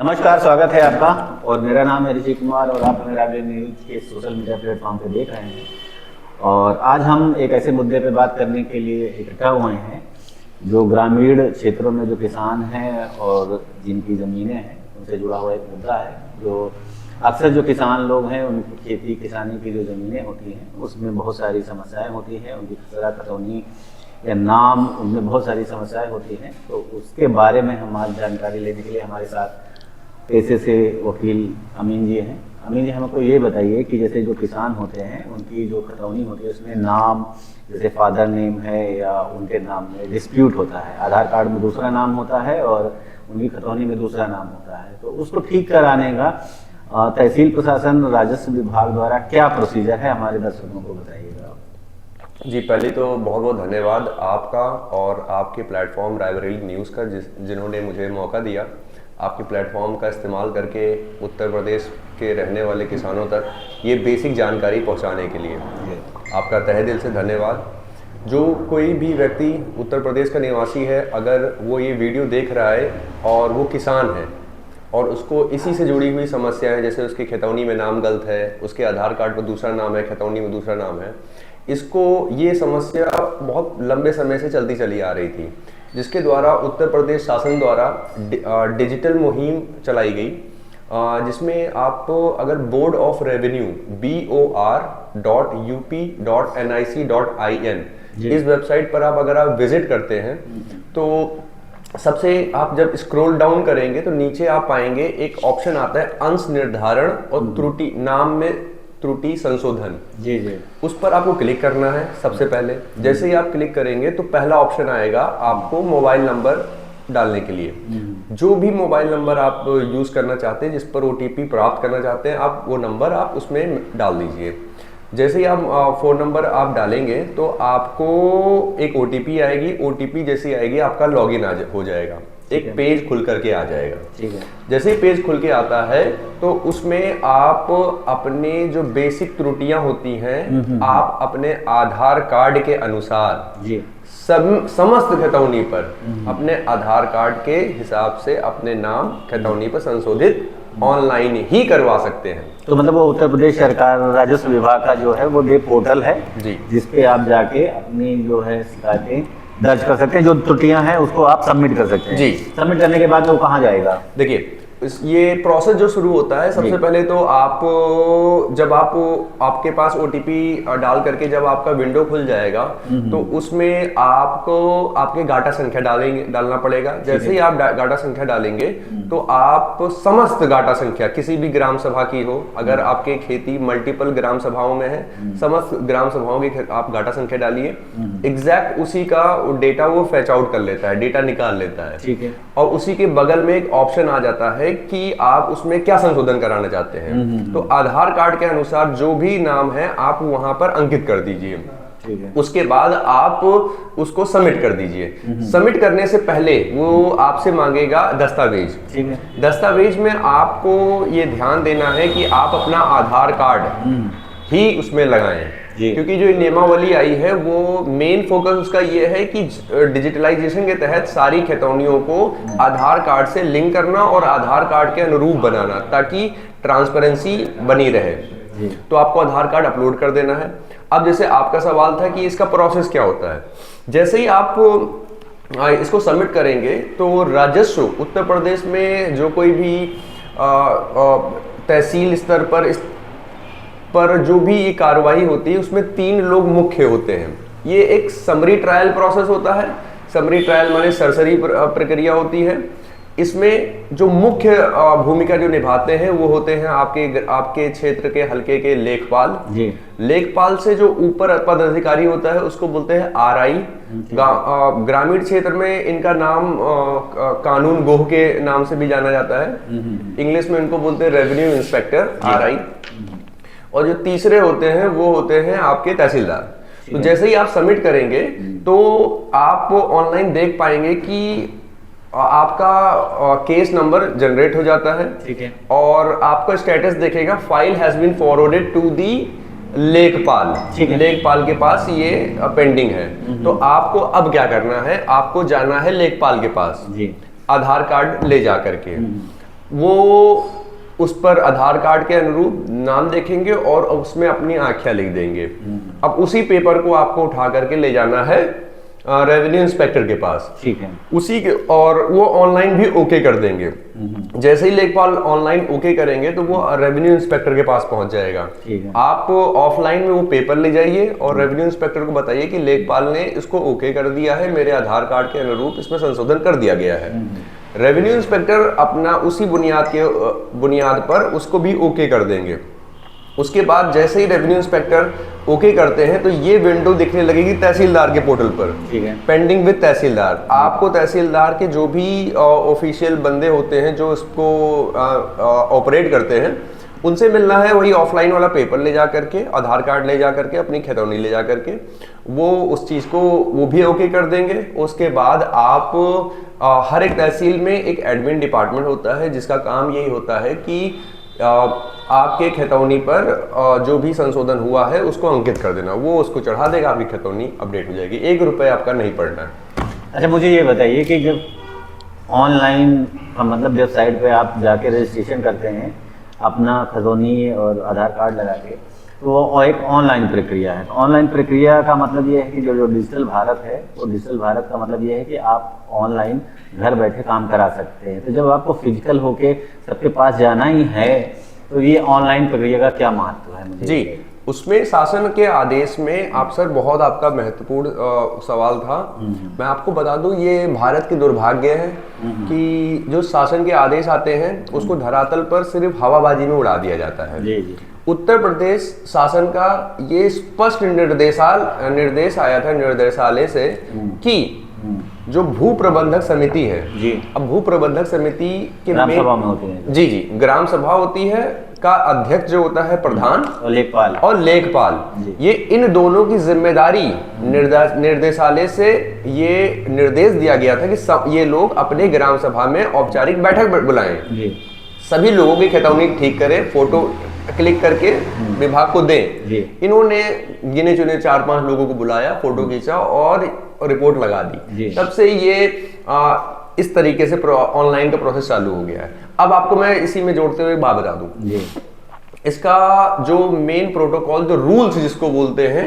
नमस्कार, स्वागत है आपका। और मेरा नाम है ऋषि कुमार और आप हमें रावली न्यूज़ के सोशल मीडिया प्लेटफॉर्म पे देख रहे हैं। और आज हम एक ऐसे मुद्दे पे बात करने के लिए इकट्ठा हुए हैं जो ग्रामीण क्षेत्रों में जो किसान हैं और जिनकी ज़मीनें हैं उनसे जुड़ा हुआ एक मुद्दा है। जो अक्सर जो किसान लोग हैं उनकी खेती किसानी की जो ज़मीनें होती हैं उसमें बहुत सारी समस्याएँ होती हैं, उनकी खसरा खतौनी या नाम, उनमें बहुत सारी समस्याएँ होती हैं। तो उसके बारे में हम आज जानकारी लेने के लिए हमारे साथ पेशे से वकील अमीन जी हैं। अमीन जी, हमको ये बताइए कि जैसे जो किसान होते हैं उनकी जो खतौनी होती है उसमें नाम, जैसे फादर नेम है या उनके नाम में डिस्प्यूट होता है, आधार कार्ड में दूसरा नाम होता है और उनकी खतौनी में दूसरा नाम होता है, तो उसको ठीक कराने का तहसील प्रशासन राजस्व विभाग द्वारा क्या प्रोसीजर है, हमारे दर्शकों को बताइएगा। जी, पहले तो बहुत बहुत धन्यवाद आपका और आपके प्लेटफॉर्म रावली न्यूज़ का जिन्होंने मुझे मौका दिया आपके प्लेटफॉर्म का इस्तेमाल करके उत्तर प्रदेश के रहने वाले किसानों तक ये बेसिक जानकारी पहुंचाने के लिए आपका तहे दिल से धन्यवाद। जो कोई भी व्यक्ति उत्तर प्रदेश का निवासी है, अगर वो ये वीडियो देख रहा है और वो किसान है और उसको इसी से जुड़ी हुई समस्या है, जैसे उसकी खतौनी में नाम गलत है, उसके आधार कार्ड पर दूसरा नाम है, खतौनी में दूसरा नाम है, इसको ये समस्या बहुत लंबे समय से चलती चली आ रही थी, जिसके द्वारा उत्तर प्रदेश शासन द्वारा डिजिटल मुहिम चलाई गई, जिसमें आप अगर बोर्ड ऑफ रेवेन्यू BOR.UP.NIC.IN इस वेबसाइट पर अगर आप विजिट करते हैं तो सबसे आप जब स्क्रॉल डाउन करेंगे तो नीचे आप पाएंगे एक ऑप्शन आता है अंश निर्धारण और त्रुटि, नाम में त्रुटि संशोधन। जी जी, उस पर आपको क्लिक करना है। सबसे पहले जैसे ही आप क्लिक करेंगे तो पहला ऑप्शन आएगा आपको मोबाइल नंबर डालने के लिए। जो भी मोबाइल नंबर आप यूज करना चाहते हैं, जिस पर OTP प्राप्त करना चाहते हैं, आप वो नंबर आप उसमें डाल दीजिए। जैसे ही आप फ़ोन नंबर आप डालेंगे तो आपको एक OTP आएगी। OTP जैसी आएगी आपका लॉगिन हो जाएगा, एक पेज खुल करके आ जाएगा। ठीक है। जैसे ही पेज खुल के आता है तो उसमें आप अपने जो बेसिक त्रुटियां होती हैं आप अपने आधार कार्ड के अनुसार जी समस्त खतौनी पर अपने आधार कार्ड के हिसाब से अपने नाम खतौनी पर संशोधित ऑनलाइन ही करवा सकते हैं। तो मतलब वो उत्तर प्रदेश सरकार राजस्व विभाग का जो है वो वेब पोर्टल है जी, जिसपे आप जाके अपनी जो है शिकायतें दर्ज कर सकते हैं, जो त्रुटियां हैं उसको आप सबमिट कर सकते हैं। जी। सबमिट करने के बाद वो कहाँ जाएगा? देखिए, ये प्रोसेस जो शुरू होता है, सबसे पहले तो आप जब आपके पास OTP डाल करके जब आपका विंडो खुल जाएगा तो उसमें आपको आपके गाटा संख्या डालना पड़ेगा। जैसे ही आप गाटा संख्या डालेंगे तो आप समस्त गाटा संख्या किसी भी ग्राम सभा की हो, अगर आपके खेती मल्टीपल ग्राम सभाओं में है, समस्त ग्राम सभाओं की आप गाटा संख्या डालिए। एग्जैक्ट उसी का डेटा वो फैच आउट कर लेता है, डेटा निकाल लेता है। ठीक है। और उसी के बगल में एक ऑप्शन आ जाता है कि आप उसमें क्या संशोधन कराना चाहते हैं। तो आधार कार्ड के अनुसार जो भी नाम है आप वहां पर अंकित कर दीजिए। ठीक है। उसके बाद आप उसको सबमिट कर दीजिए। सबमिट करने से पहले वो आपसे मांगेगा दस्तावेज। ठीक है। दस्तावेज में आपको ये ध्यान देना है कि आप अपना आधार कार्ड ही उसमें लगाएं, क्योंकि जो नियमावली आई है वो मेन फोकस उसका ये है कि डिजिटलाइजेशन के तहत सारी खतौनियों को आधार कार्ड से लिंक करना और आधार कार्ड के अनुरूप बनाना, ताकि ट्रांसपेरेंसी बनी रहे। तो आपको आधार कार्ड अपलोड कर देना है। अब जैसे आपका सवाल था कि इसका प्रोसेस क्या होता है, जैसे ही आप इसको सबमिट करेंगे तो राजस्व उत्तर प्रदेश में जो कोई भी तहसील स्तर पर जो भी ये कार्रवाई होती है उसमें 3 लोग मुख्य होते हैं। ये एक समरी ट्रायल प्रोसेस होता है। समरी ट्रायल माने सरसरी प्रक्रिया होती है। इसमें जो मुख्य भूमिका जो निभाते हैं वो होते हैं आपके क्षेत्र के हलके के लेखपाल। लेखपाल से जो ऊपर पदाधिकारी होता है उसको बोलते हैं RI। ग्रामीण क्षेत्र में इनका नाम कानून गोह के नाम से भी जाना जाता है। इंग्लिश में इनको बोलते हैं रेवेन्यू इंस्पेक्टर, RI। और जो तीसरे होते हैं वो होते हैं आपके तहसीलदार। तो जैसे ही आप सबमिट करेंगे तो आप ऑनलाइन देख पाएंगे कि आपका केस नंबर जनरेट हो जाता है। ठीक है। और आपका स्टेटस देखेगा file has been forwarded to the लेखपाल। लेखपाल के पास ये पेंडिंग है। तो आपको अब क्या करना है, आपको जाना है लेखपाल के पास आधार कार्ड ले जा करके। वो उस पर आधार कार्ड के अनुरूप नाम देखेंगे और उसमें अपनी आँखें लिख देंगे। अब उसी पेपर को आपको उठा करके ले जाना है रेवेन्यू इंस्पेक्टर के पास। ठीक है। उसी के, और वो ऑनलाइन भी ओके कर देंगे। जैसे ही लेखपाल ऑनलाइन ओके करेंगे तो वो रेवेन्यू इंस्पेक्टर के पास पहुंच जाएगा। ठीक है। आप ऑफलाइन में वो पेपर ले जाइए और रेवेन्यू इंस्पेक्टर को बताइए कि लेखपाल ने इसको ओके कर दिया है, मेरे आधार कार्ड के अनुरूप इसमें संशोधन कर दिया गया है। रेवेन्यू इंस्पेक्टर अपना उसी बुनियाद पर उसको भी ओके कर देंगे। उसके बाद जैसे ही रेवेन्यू इंस्पेक्टर ओके करते हैं तो ये विंडो दिखने लगेगी तहसीलदार के पोर्टल पर। ठीक है। पेंडिंग विद तहसीलदार। आपको तहसीलदार के जो भी ऑफिशियल बंदे होते हैं जो इसको ऑपरेट करते हैं उनसे मिलना है। वही ऑफलाइन वाला पेपर ले जा करके, आधार कार्ड ले जा करके, अपनी खतौनी ले जा करके वो उस चीज़ को वो भी ओके कर देंगे। उसके बाद आप हर एक तहसील में एक एडमिन डिपार्टमेंट होता है जिसका काम यही होता है कि आपके खतौनी पर जो भी संशोधन हुआ है उसको अंकित कर देना। वो उसको चढ़ा देगा, आपकी खतौनी अपडेट हो जाएगी। 1 रुपये आपका नहीं पड़ना है। अच्छा, मुझे ये बताइए कि जब ऑनलाइन मतलब वेबसाइट पे आप जाके रजिस्ट्रेशन करते हैं अपना खतौनी और आधार कार्ड लगा के, तो वो एक ऑनलाइन प्रक्रिया है। तो ऑनलाइन प्रक्रिया का मतलब ये है कि जो डिजिटल भारत है, वो डिजिटल भारत का मतलब ये है कि आप ऑनलाइन घर बैठे काम करा सकते हैं। तो जब आपको फिजिकल होके सबके पास जाना ही है तो ये ऑनलाइन प्रक्रिया का क्या महत्व है? मुझे जी, उसमें शासन के आदेश में आप सर बहुत आपका महत्वपूर्ण सवाल था। मैं आपको बता दूं ये भारत की दुर्भाग्य है कि जो शासन के आदेश आते हैं उसको धरातल पर सिर्फ हवाबाजी में उड़ा दिया जाता है। जी जी। उत्तर प्रदेश शासन का ये स्पष्ट निर्देश आया था निर्देशालय से कि जो भू प्रबंधक समिति है जी, अब भू प्रबंधक समिति के ग्राम सभा में होती है। जी जी, ग्राम सभा होती है का अध्यक्ष जो होता है प्रधान और लेखपाल ये इन दोनों की जिम्मेदारी निर्देशालय से ये निर्देश दिया गया था कि ये लोग अपने ग्राम सभा में औपचारिक बैठक बुलाएं, सभी लोगों की खतौनी ठीक करें, फोटो क्लिक करके विभाग को दें। इन्होंने गिने चुने 4-5 लोगों को बुलाया, फोटो खींचा और रिपोर्ट लगा दी। तब से ये इस तरीके से ऑनलाइन का प्रोसेस चालू हो गया है। अब आपको मैं इसी में जोड़ते हुए एक बात बता दूं, इसका जो मेन प्रोटोकॉल, जो रूल्स जिसको बोलते हैं,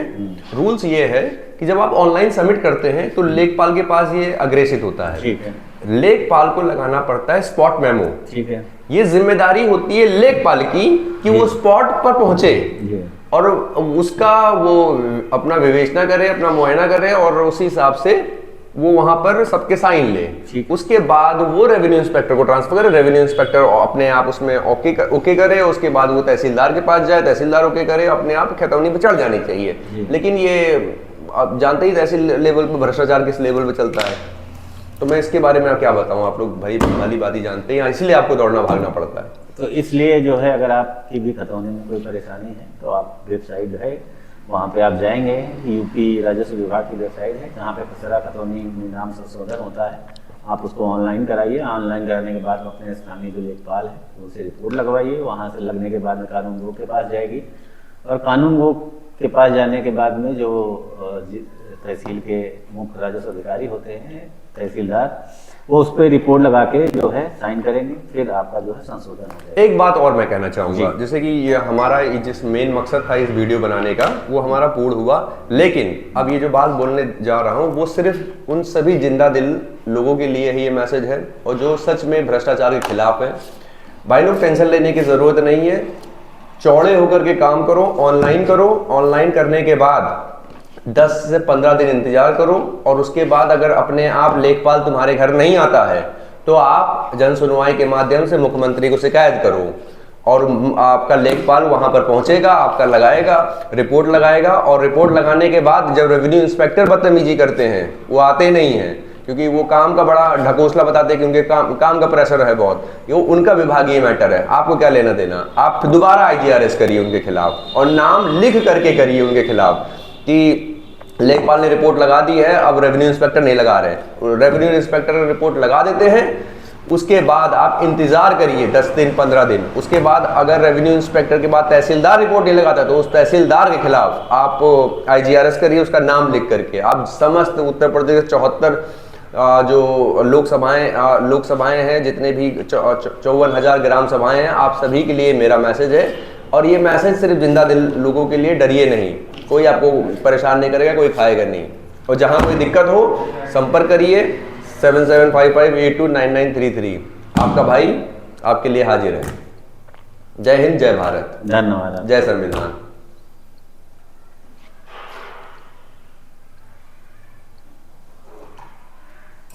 रूल्स ये है कि जब आप ऑनलाइन सबमिट करते हैं तो लेखपाल के पास ये अग्रेसित होता है। ठीक है। लेखपाल को लगाना पड़ता है स्पॉट मेमो। ठीक है। ये जिम्मेदारी होती है लेखपाल की कि वो स्पॉट पर पहुंचे और उसका वो अपना विवेचना करे, अपना मुआयना करे और उसी हिसाब से वो वहां पर सबके साइन ले। उसके बाद वो रेवेन्यू इंस्पेक्टर को ट्रांसफर करे, रेवेन्यू इंस्पेक्टर अपने आप उसमें ओके करे, उसके बाद वो तहसीलदार के पास जाए, तहसीलदार ओके करे, अपने आप खतौनी पर चढ़ जानी चाहिए। लेकिन ये आप जानते ही तहसील लेवल पर भ्रष्टाचार किस लेवल पर चलता है, तो मैं इसके बारे में क्या बताऊं, आप लोग भाई भली बात ही जानते हैं, इसलिए आपको दौड़ना भागना पड़ता है। तो इसलिए जो है अगर आपकी भी खतौनी में कोई परेशानी है तो आप वेबसाइट है वहाँ पे आप जाएंगे, यूपी राजस्व विभाग की वेबसाइट है जहाँ पे खसरा खतौनी नाम संशोधन होता है, आप उसको ऑनलाइन कराइए। ऑनलाइन कराने के बाद अपने स्थानीय जो लेखपाल है उसे रिपोर्ट लगवाइए। वहाँ से लगने के बाद में कानून गो के पास जाएगी और कानून गो के पास जाने के बाद में जो तहसील के मुख्य राजस्व अधिकारी होते हैं, तहसीलदार, वो उस पर रिपोर्ट लगा के जो है साइन करेंगे, फिर आपका जो है संशोधन हो जाएगा। एक बात और मैं कहना चाहूँगा, जैसे कि ये हमारा जिस मेन मकसद था इस वीडियो बनाने का वो हमारा पूर्ण हुआ, लेकिन अब ये जो बात बोलने जा रहा हूँ वो सिर्फ उन सभी जिंदा दिल लोगों के लिए ही ये मैसेज है और जो सच में भ्रष्टाचार के खिलाफ है। भाई लोग टेंशन लेने की ज़रूरत नहीं है, चौड़े होकर के काम करो, ऑनलाइन करो। ऑनलाइन करने के बाद 10 से 15 दिन इंतजार करो और उसके बाद अगर अपने आप लेखपाल तुम्हारे घर नहीं आता है तो आप जन सुनवाई के माध्यम से मुख्यमंत्री को शिकायत करो और आपका लेखपाल वहां पर पहुंचेगा, आपका लगाएगा, रिपोर्ट लगाएगा और रिपोर्ट लगाने के बाद जब रेवेन्यू इंस्पेक्टर बदतमीजी करते हैं वो आते नहीं हैं क्योंकि वो काम का बड़ा ढकोसला बताते हैं कि उनके काम का प्रेशर है बहुत, ये उनका विभागीय मैटर है, आपको क्या लेना देना। आप दोबारा IGRS करिए उनके खिलाफ और नाम लिख करके करिए उनके खिलाफ कि लेखपाल ने रिपोर्ट लगा दी है, अब रेवेन्यू इंस्पेक्टर नहीं लगा रहे। रेवेन्यू इंस्पेक्टर रिपोर्ट लगा देते हैं, उसके बाद आप इंतजार करिए 10 दिन 15 दिन। उसके बाद अगर रेवेन्यू इंस्पेक्टर के बाद तहसीलदार रिपोर्ट नहीं लगाता तो उस तहसीलदार के खिलाफ आप IGRS करिए, उसका नाम लिख करके। आप समस्त उत्तर प्रदेश 74 जो लोकसभाएं हैं, जितने भी 54,000 ग्राम सभाएं हैं, आप सभी के लिए मेरा मैसेज है। और ये मैसेज सिर्फ जिंदा दिल लोगों के लिए, डरिए नहीं, कोई आपको परेशान नहीं करेगा, कोई खाएगा नहीं। और जहां कोई दिक्कत हो संपर्क करिए 7755829933। आपका भाई आपके लिए हाजिर है। जय हिंद, जय भारत, धन्यवाद। जय संविधान।